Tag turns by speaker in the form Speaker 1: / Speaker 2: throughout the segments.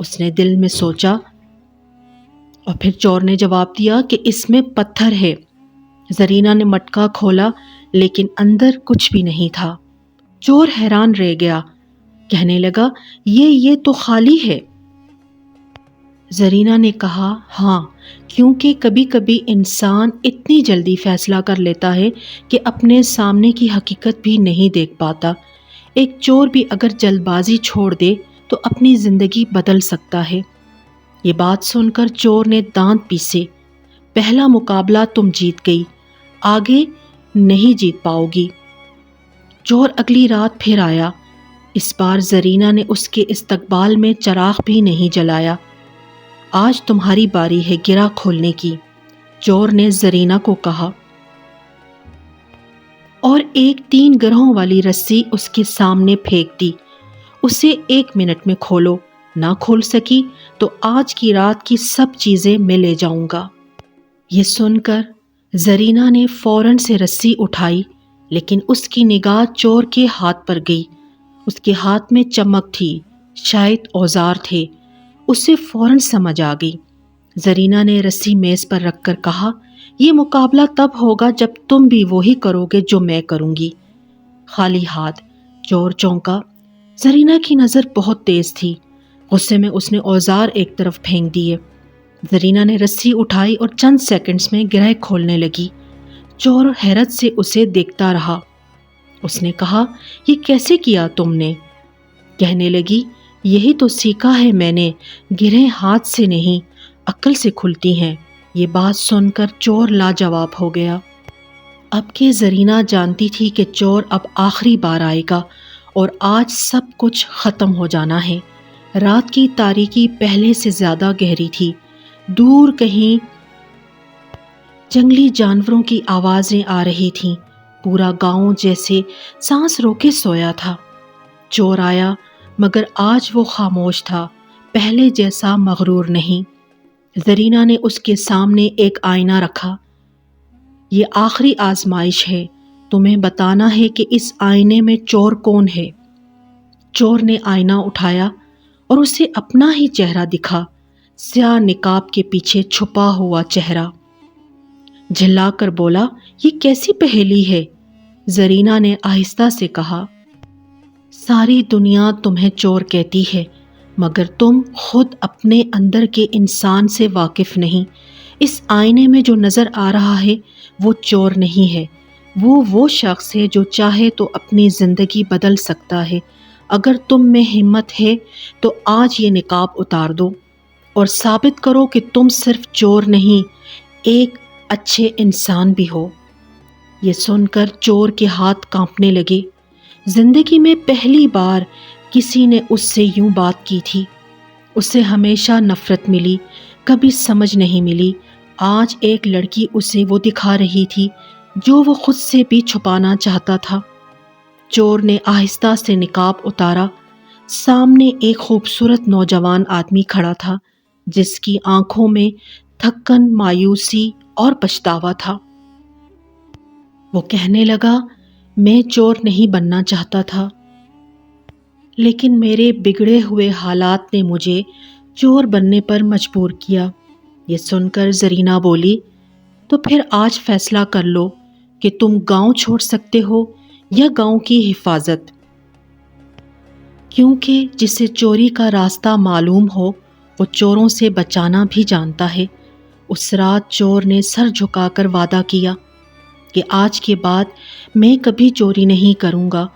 Speaker 1: اس نے دل میں سوچا، اور پھر چور نے جواب دیا کہ اس میں پتھر ہے۔ زرینہ نے مٹکا کھولا لیکن اندر کچھ بھی نہیں تھا۔ چور حیران رہ گیا، کہنے لگا، یہ تو خالی ہے۔ زرینہ نے کہا، ہاں، کیونکہ کبھی کبھی انسان اتنی جلدی فیصلہ کر لیتا ہے کہ اپنے سامنے کی حقیقت بھی نہیں دیکھ پاتا۔ ایک چور بھی اگر جلد بازی چھوڑ دے تو اپنی زندگی بدل سکتا ہے۔ یہ بات سن کر چور نے دانت پیسے، پہلا مقابلہ تم جیت گئی، آگے نہیں جیت پاؤ گی۔ چور اگلی رات پھر آیا۔ اس بار زرینہ نے اس کے استقبال میں چراغ بھی نہیں جلایا۔ آج تمہاری باری ہے گرہ کھولنے کی، چور نے زرینہ کو کہا، اور ایک 3 گرہوں والی رسی اس کے سامنے پھینک دی۔ اسے 1 منٹ میں کھولو، نہ کھول سکی تو آج کی رات کی سب چیزیں میں لے جاؤں گا۔ یہ سن کر زرینہ نے فوراً سے رسی اٹھائی، لیکن اس کی نگاہ چور کے ہاتھ پر گئی۔ اس کے ہاتھ میں چمک تھی، شاید اوزار تھے۔ اسے فوراً سمجھ آ گئی۔ زرینہ نے رسی میز پر رکھ کر کہا، یہ مقابلہ تب ہوگا جب تم بھی وہی کرو گے جو میں کروں گی۔ خالی ہاتھ۔ چور چونکا۔ زرینہ کی نظر بہت تیز تھی۔ غصے میں اس نے اوزار ایک طرف پھینک دیے۔ زرینہ نے رسی اٹھائی اور چند سیکنڈز میں گرہ کھولنے لگی۔ چور حیرت سے اسے دیکھتا رہا۔ اس نے کہا، یہ کیسے کیا تم نے؟ کہنے لگی، یہی تو سیکھا ہے میں نے، گرہیں ہاتھ سے نہیں، عقل سے کھلتی ہیں۔ یہ بات سن کر چور لاجواب ہو گیا۔ اب کہ زرینہ جانتی تھی کہ چور اب آخری بار آئے گا اور آج سب کچھ ختم ہو جانا ہے۔ رات کی تاریکی پہلے سے زیادہ گہری تھی۔ دور کہیں جنگلی جانوروں کی آوازیں آ رہی تھیں۔ پورا گاؤں جیسے سانس روکے سویا تھا۔ چور آیا، مگر آج وہ خاموش تھا، پہلے جیسا مغرور نہیں۔ زرینہ نے اس کے سامنے ایک آئینہ رکھا۔ یہ آخری آزمائش ہے، تمہیں بتانا ہے کہ اس آئینے میں چور کون ہے۔ چور نے آئینہ اٹھایا اور اسے اپنا ہی چہرہ دکھا، سیاہ نقاب کے پیچھے چھپا ہوا چہرہ۔ جھلا کر بولا، یہ کیسی پہیلی ہے؟ زرینہ نے آہستہ سے کہا، ساری دنیا تمہیں چور کہتی ہے، مگر تم خود اپنے اندر کے انسان سے واقف نہیں۔ اس آئینے میں جو نظر آ رہا ہے وہ چور نہیں ہے، وہ شخص ہے جو چاہے تو اپنی زندگی بدل سکتا ہے۔ اگر تم میں ہمت ہے تو آج یہ نقاب اتار دو اور ثابت کرو کہ تم صرف چور نہیں، ایک اچھے انسان بھی ہو۔ یہ سن کر چور کے ہاتھ کانپنے لگے۔ زندگی میں پہلی بار کسی نے اس سے یوں بات کی تھی۔ اسے ہمیشہ نفرت ملی، کبھی سمجھ نہیں ملی۔ آج ایک لڑکی اسے وہ دکھا رہی تھی جو وہ خود سے بھی چھپانا چاہتا تھا۔ چور نے آہستہ سے نقاب اتارا۔ سامنے ایک خوبصورت نوجوان آدمی کھڑا تھا، جس کی آنکھوں میں تھکن، مایوسی اور پچھتاوا تھا۔ وہ کہنے لگا، میں چور نہیں بننا چاہتا تھا، لیکن میرے بگڑے ہوئے حالات نے مجھے چور بننے پر مجبور کیا۔ یہ سن کر زرینہ بولی، تو پھر آج فیصلہ کر لو کہ تم گاؤں چھوڑ سکتے ہو یا گاؤں کی حفاظت، کیونکہ جسے چوری کا راستہ معلوم ہو وہ چوروں سے بچانا بھی جانتا ہے۔ اس رات چور نے سر جھکا کر وعدہ کیا کہ آج کے بعد میں کبھی چوری نہیں کروں گا،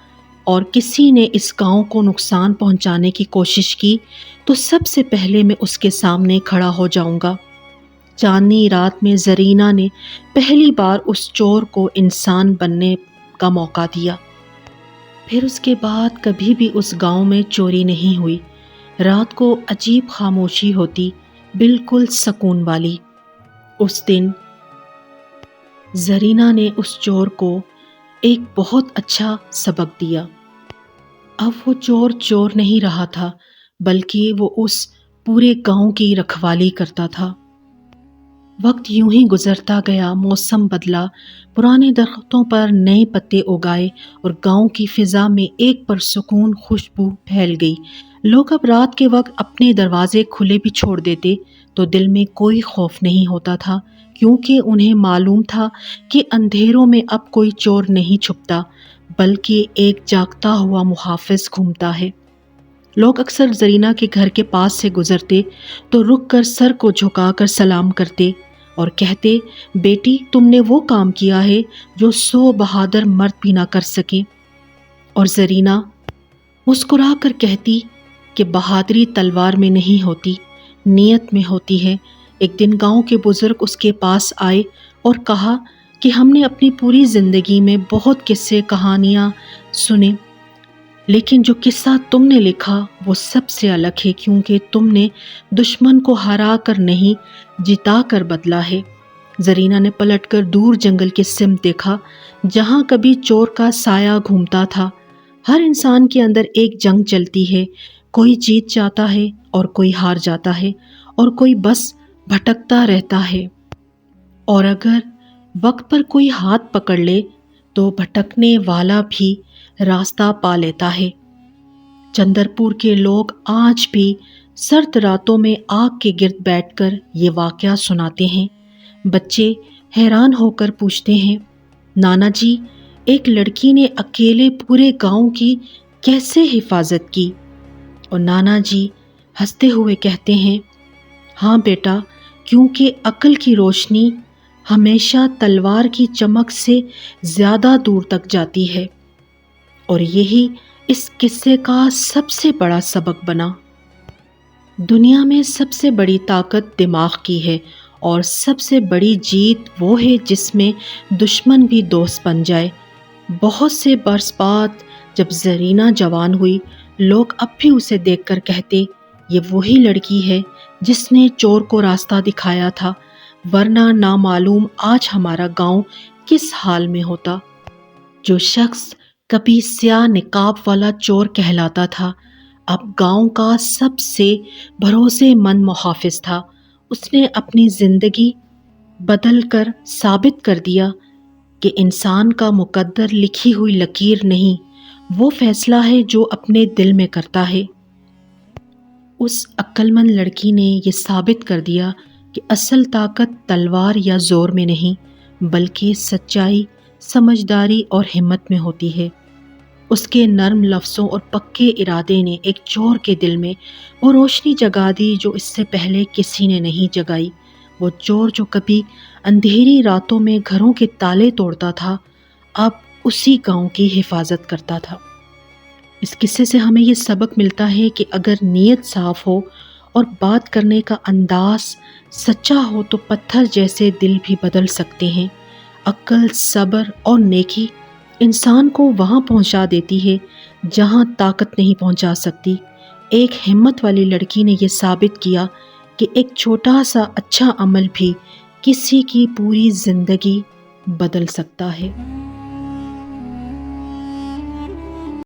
Speaker 1: اور کسی نے اس گاؤں کو نقصان پہنچانے کی کوشش کی تو سب سے پہلے میں اس کے سامنے کھڑا ہو جاؤں گا۔ چاندنی رات میں زرینہ نے پہلی بار اس چور کو انسان بننے کا موقع دیا۔ پھر اس کے بعد کبھی بھی اس گاؤں میں چوری نہیں ہوئی۔ رات کو عجیب خاموشی ہوتی، بالکل سکون والی۔ اس دن زرینہ نے اس چور کو ایک بہت اچھا سبق دیا۔ اب وہ چور نہیں رہا تھا، بلکہ وہ اس پورے گاؤں کی رکھوالی کرتا تھا۔ وقت یوں ہی گزرتا گیا، موسم بدلا، پرانے درختوں پر نئے پتے اگائے اور گاؤں کی فضا میں ایک پرسکون خوشبو پھیل گئی۔ لوگ اب رات کے وقت اپنے دروازے کھلے بھی چھوڑ دیتے تو دل میں کوئی خوف نہیں ہوتا تھا، کیونکہ انہیں معلوم تھا کہ اندھیروں میں اب کوئی چور نہیں چھپتا، بلکہ ایک جاگتا ہوا محافظ گھومتا ہے۔ لوگ اکثر زرینہ کے گھر کے پاس سے گزرتے تو رک کر سر کو جھکا کر سلام کرتے اور کہتے، بیٹی تم نے وہ کام کیا ہے جو 100 بہادر مرد بھی نہ کر سکیں۔ اور زرینہ مسکرا کر کہتی کہ بہادری تلوار میں نہیں ہوتی، نیت میں ہوتی ہے۔ ایک دن گاؤں کے بزرگ اس کے پاس آئے اور کہا کہ ہم نے اپنی پوری زندگی میں بہت قصے کہانیاں سنے، لیکن جو قصہ تم نے لکھا وہ سب سے الگ ہے، کیونکہ تم نے دشمن کو ہرا کر نہیں جتا کر بدلا ہے۔ زرینہ نے پلٹ کر دور جنگل کے سمت دیکھا جہاں کبھی چور کا سایہ گھومتا تھا۔ ہر انسان کے اندر ایک جنگ چلتی ہے، کوئی جیت جاتا ہے اور کوئی ہار جاتا ہے اور کوئی بس بھٹکتا رہتا ہے، اور اگر وقت پر کوئی ہاتھ پکڑ لے تو بھٹکنے والا بھی راستہ پا لیتا ہے۔ چندر پور کے لوگ آج بھی سرد راتوں میں آگ کے گرد بیٹھ کر یہ واقعہ سناتے ہیں۔ بچے حیران ہو کر پوچھتے ہیں، نانا جی ایک لڑکی نے اکیلے پورے گاؤں کی کیسے حفاظت کی؟ اور نانا جی ہنستے ہوئے کہتے ہیں، ہاں بیٹا، کیونکہ عقل کی روشنی ہمیشہ تلوار کی چمک سے زیادہ دور تک جاتی ہے، اور یہی اس قصے کا سب سے بڑا سبق بنا۔ دنیا میں سب سے بڑی طاقت دماغ کی ہے، اور سب سے بڑی جیت وہ ہے جس میں دشمن بھی دوست بن جائے۔ بہت سے برس بعد جب زرینہ جوان ہوئی، لوگ اب بھی اسے دیکھ کر کہتے، یہ وہی لڑکی ہے جس نے چور کو راستہ دکھایا تھا، ورنہ نامعلوم آج ہمارا گاؤں کس حال میں ہوتا۔ جو شخص کبھی سیاہ نقاب والا چور کہلاتا تھا، اب گاؤں کا سب سے بھروسے مند محافظ تھا۔ اس نے اپنی زندگی بدل کر ثابت کر دیا کہ انسان کا مقدر لکھی ہوئی لکیر نہیں، وہ فیصلہ ہے جو اپنے دل میں کرتا ہے۔ اس عقل مند لڑکی نے یہ ثابت کر دیا کہ اصل طاقت تلوار یا زور میں نہیں، بلکہ سچائی، سمجھداری اور ہمت میں ہوتی ہے۔ اس کے نرم لفظوں اور پکے ارادے نے ایک چور کے دل میں وہ روشنی جگا دی جو اس سے پہلے کسی نے نہیں جگائی۔ وہ چور جو کبھی اندھیری راتوں میں گھروں کے تالے توڑتا تھا، اب اسی گاؤں کی حفاظت کرتا تھا۔ اس قصے سے ہمیں یہ سبق ملتا ہے کہ اگر نیت صاف ہو اور بات کرنے کا انداز سچا ہو تو پتھر جیسے دل بھی بدل سکتے ہیں۔ عقل، صبر اور نیکی انسان کو وہاں پہنچا دیتی ہے جہاں طاقت نہیں پہنچا سکتی۔ ایک ہمت والی لڑکی نے یہ ثابت کیا کہ ایک چھوٹا سا اچھا عمل بھی کسی کی پوری زندگی بدل سکتا ہے۔